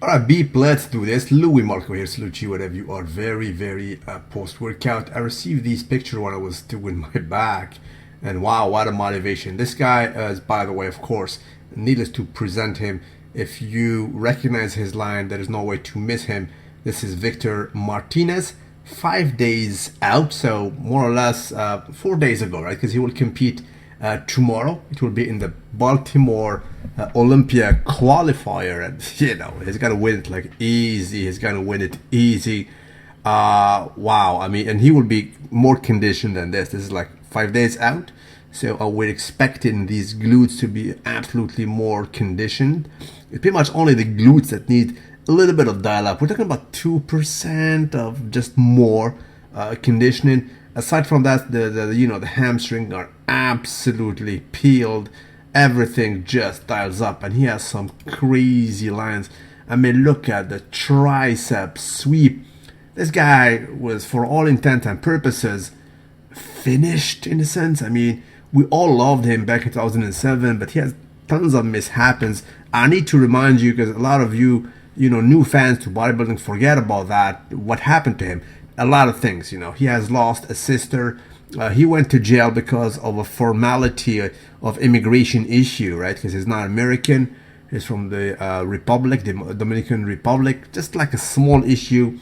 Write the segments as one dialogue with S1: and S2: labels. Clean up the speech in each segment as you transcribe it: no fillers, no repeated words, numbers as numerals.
S1: Alright, Beep, let's do this. Luimarco here, salute you whatever you are. Very post-workout. I received these pictures when I was doing my back, and wow, what a motivation. This guy is, by the way, of course, needless to present him. If you recognize his line, there is no way to miss him. This is Victor Martinez, 5 days out, so more or less 4 days ago, right? Because he will compete tomorrow. It will be in the Baltimore Olympia qualifier, and he's gonna win it like easy. He's gonna win it easy. Wow, I mean, and he will be more conditioned than this. This is like 5 days out, so we're expecting these glutes to be absolutely more conditioned. It's pretty much only the glutes that need a little bit of dial up. We're talking about 2% of just more conditioning. Aside from that, the hamstring are absolutely peeled. Everything just dials up, and he has some crazy lines. I mean, look at the tricep sweep. This guy was, for all intents and purposes, finished in a sense. I mean, we all loved him back in 2007, but he has tons of mishaps. I need to remind you, because a lot of you, new fans to bodybuilding, forget about that. What happened to him? A lot of things. He has lost a sister. He went to jail because of a formality of immigration issue, right? Because he's not American. He's from the Republic, the Dominican Republic. Just like a small issue.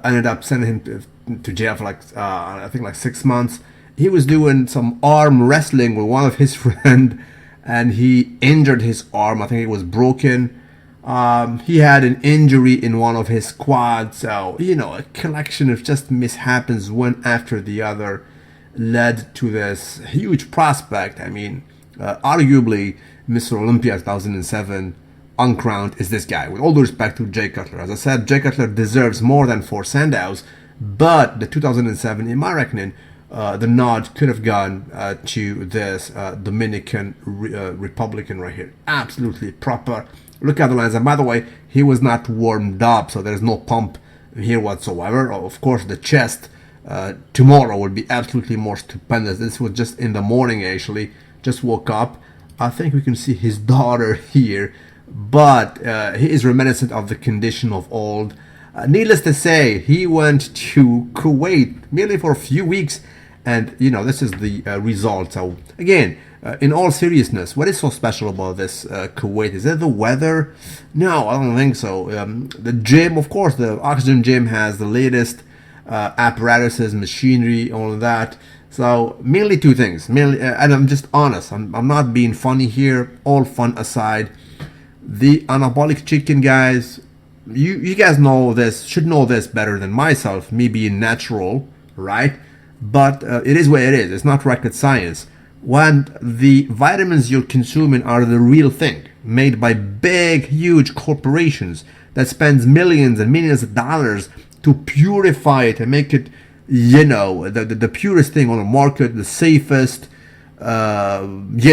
S1: Ended up sending him to jail for I think 6 months. He was doing some arm wrestling with one of his friends, and he injured his arm. I think it was broken. He had an injury in one of his quads. So, a collection of just mishaps, one after the other, led to this huge prospect. I mean, arguably, Mr. Olympia 2007 uncrowned is this guy. With all due respect to Jay Cutler. As I said, Jay Cutler deserves more than 4 Sandow's, but the 2007, in my reckoning, the nod could have gone to this Dominican Republican right here. Absolutely proper. Look at the lines. And by the way, he was not warmed up, so there's no pump here whatsoever. Of course, the chest tomorrow will be absolutely more stupendous. This was just in the morning, actually. Just woke up. I think we can see his daughter here, but he is reminiscent of the condition of old. Needless to say, he went to Kuwait merely for a few weeks, and this is the result. So again, in all seriousness, what is so special about this Kuwait? Is it the weather? No, I don't think so. The gym, of course, the Oxygen Gym has the latest apparatuses, machinery, all of that. So mainly 2 things. Mainly, and I'm just honest. I'm not being funny here. All fun aside, the anabolic chicken guys, you guys know this, should know this better than myself. Me being natural, right? But it is what it is. It's not rocket science. When the vitamins you're consuming are the real thing, made by big, huge corporations that spends millions and millions of dollars to purify it and make it, the purest thing on the market, the safest, and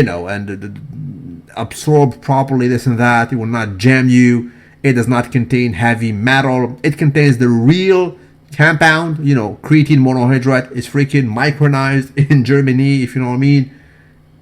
S1: absorb properly, this and that. It will not jam you. It does not contain heavy metal. It contains the real compound. Creatine monohydrate is freaking micronized in Germany, if you know what I mean.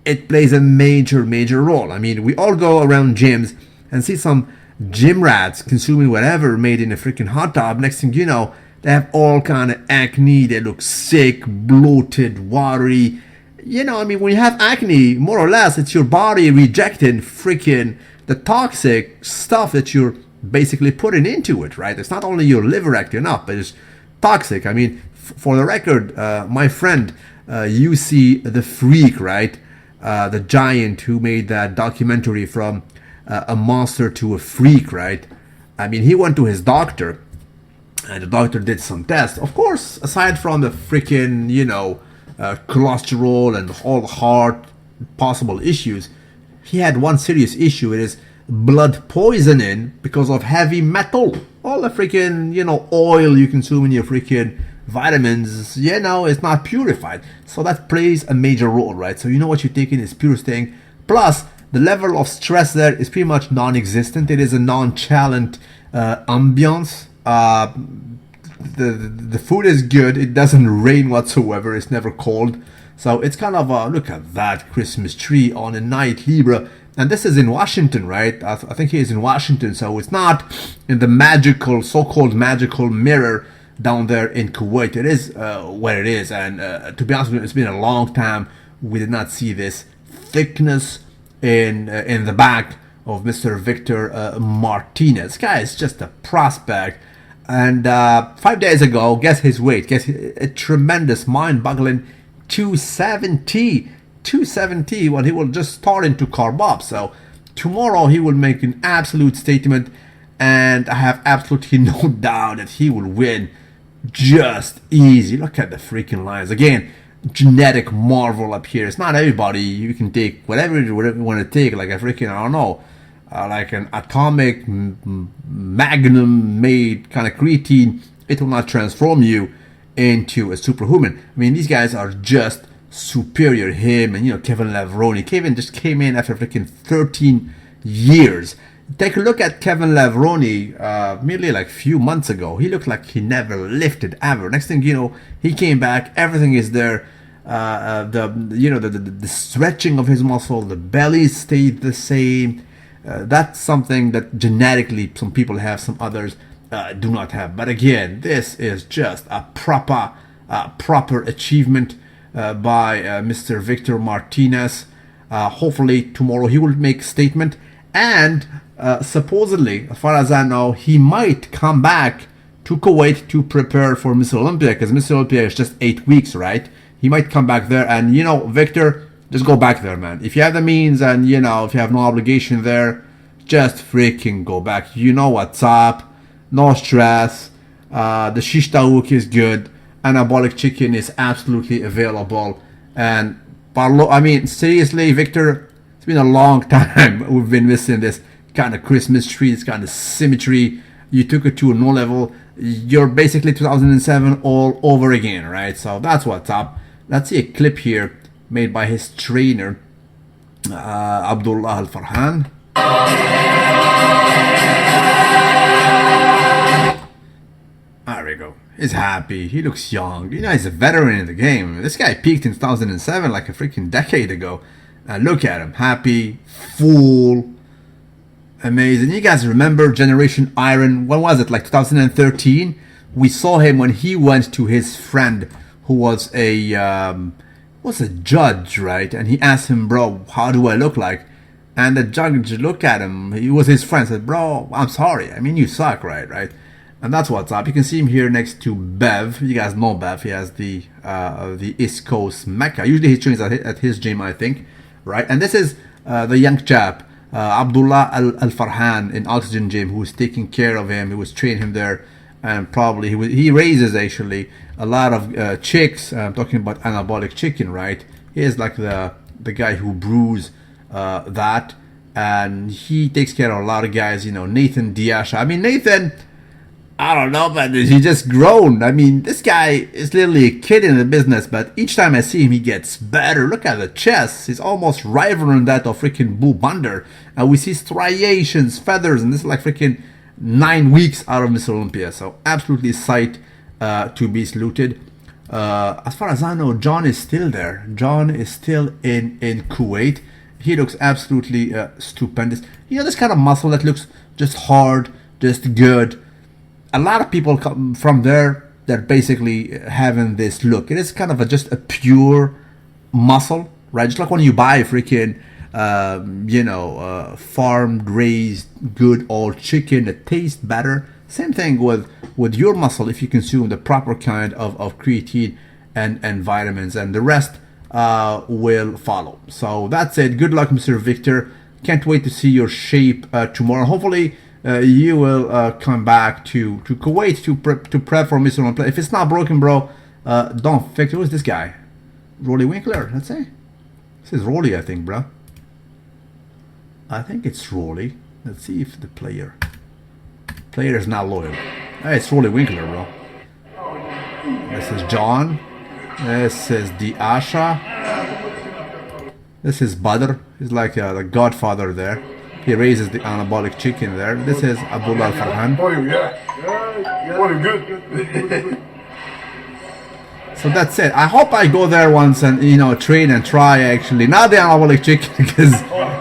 S1: It plays a major role. I mean, we all go around gyms and see some gym rats consuming whatever made in a freaking hot tub. Next thing you know, they have all kind of acne. They look sick, bloated, watery. I mean, when you have acne, more or less, it's your body rejecting freaking the toxic stuff that you're basically putting into it, right? It's not only your liver acting up, but it's toxic. I mean, for the record, my friend, you see the freak, right? The giant who made that documentary from a monster to a freak, right? I mean, he went to his doctor, and the doctor did some tests. Of course, aside from the freaking, cholesterol and all the heart possible issues, he had one serious issue. It is blood poisoning because of heavy metal. All the freaking, oil you consume in your freaking vitamins, it's not purified. So that plays a major role, right? So what you're taking is purest thing. Plus, the level of stress there is pretty much non-existent. It is a nonchalant ambiance. The food is good. It doesn't rain whatsoever. It's never cold. So it's kind of look at that Christmas tree on a night, Libra. And this is in Washington, right? I think he is in Washington, so it's not in the magical, so-called magical mirror down there in Kuwait. It is where it is, and to be honest with you, it's been a long time we did not see this thickness in the back of Mr. Victor Martinez. This guy is just a prospect. And 5 days ago, guess his weight. Guess a tremendous, mind-boggling 270. 270 when he will just start into carb up. So tomorrow he will make an absolute statement, and I have absolutely no doubt that he will win just easy. Look at the freaking lines. Again, genetic marvel up here. It's not everybody. You can take whatever you want to take, like a freaking, I don't know, like an atomic magnum made kind of creatine. It will not transform you into a superhuman. I mean, these guys are just superior. Him and, you know, Kevin Lavroni. Kevin just came in after freaking 13 years. Take a look at Kevin Lavroni merely like a few months ago. He looked like he never lifted ever. Next thing you know, he came back. Everything is there. The stretching of his muscle, the belly stayed the same. That's something that genetically some people have, some others do not have. But again, this is just a proper achievement by Mr. Victor Martinez. Hopefully tomorrow he will make a statement, and supposedly, as far as I know, he might come back to Kuwait to prepare for Miss Olympia, because Miss Olympia is just 8 weeks, right? He might come back there, and, you know, Victor, just go back there, man. If you have the means, and, you know, if you have no obligation there, just freaking go back. You know what's up. No stress. The shish taouk is good. Anabolic chicken is absolutely available. And I mean, seriously, Victor, it's been a long time we've been missing this kind of Christmas tree, this kind of symmetry. You took it to a new level. You're basically 2007 all over again, right? So that's what's up. Let's see a clip here made by his trainer, Abdullah Al-Farhan. There we go. He's happy. He looks young. You know, he's a veteran in the game. This guy peaked in 2007, like a freaking decade ago. And look at him. Happy, full, amazing. You guys remember Generation Iron? When was it? Like 2013? We saw him when he went to his friend who was a judge, right? And he asked him, bro, how do I look like? And the judge looked at him. He was his friend. Said, bro, I'm sorry. I mean, you suck, right? And that's what's up. You can see him here next to Bev. You guys know Bev. He has the East Coast Mecca. Usually he trains at his gym, I think, right? And this is the young chap, Abdullah Al-Farhan in Oxygen Gym, who was taking care of him. He was training him there, and probably he raises actually a lot of chicks. I'm talking about anabolic chicken, right? He is like the guy who brews that, and he takes care of a lot of guys. You know, Nathan Diasha. I mean, Nathan, I don't know, but he just grown. I mean, this guy is literally a kid in the business, but each time I see him, he gets better. Look at the chest. He's almost rivaling that of freaking Boo Bunder. And we see striations, feathers, and this is like freaking 9 weeks out of Miss Olympia. So absolutely sight to be saluted. As far as I know, John is still there. John is still in Kuwait. He looks absolutely stupendous. You know, this kind of muscle that looks just hard, just good. A lot of people come from there, they're basically having this look. It is kind of just a pure muscle, right? Just like when you buy freaking, farmed, raised, good old chicken that tastes better. Same thing with your muscle if you consume the proper kind of creatine and vitamins, and the rest will follow. So that's it. Good luck, Mr. Victor. Can't wait to see your shape tomorrow. Hopefully, you will come back to Kuwait to prep for Mr. Olympia. If it's not broken, bro, don't fix it. Who's this guy? Rolly Winkler, let's say. This is Rolly, I think, bro. I think it's Rolly. Let's see if the player is not loyal. Hey, it's Rolly Winkler, bro. This is John. This is Diasha. This is Badr. He's like the godfather there. He raises the anabolic chicken there. This is Abdullah Al-Farhan.
S2: Oh, yeah. Good.
S1: So that's it. I hope I go there once and, you know, train and try actually. Not the anabolic chicken because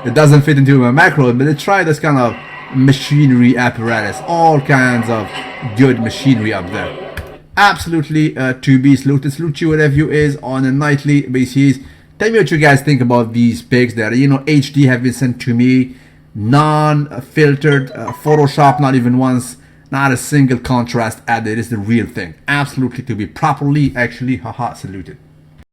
S1: it doesn't fit into my macro, but try this kind of machinery apparatus. All kinds of good machinery up there. Absolutely to be saluted. Salute you whatever you is on a nightly basis. Tell me what you guys think about these pics that, you know, HD have been sent to me. Non-filtered, Photoshop, not even once. Not a single contrast added. It's the real thing. Absolutely to be properly, actually, haha, saluted.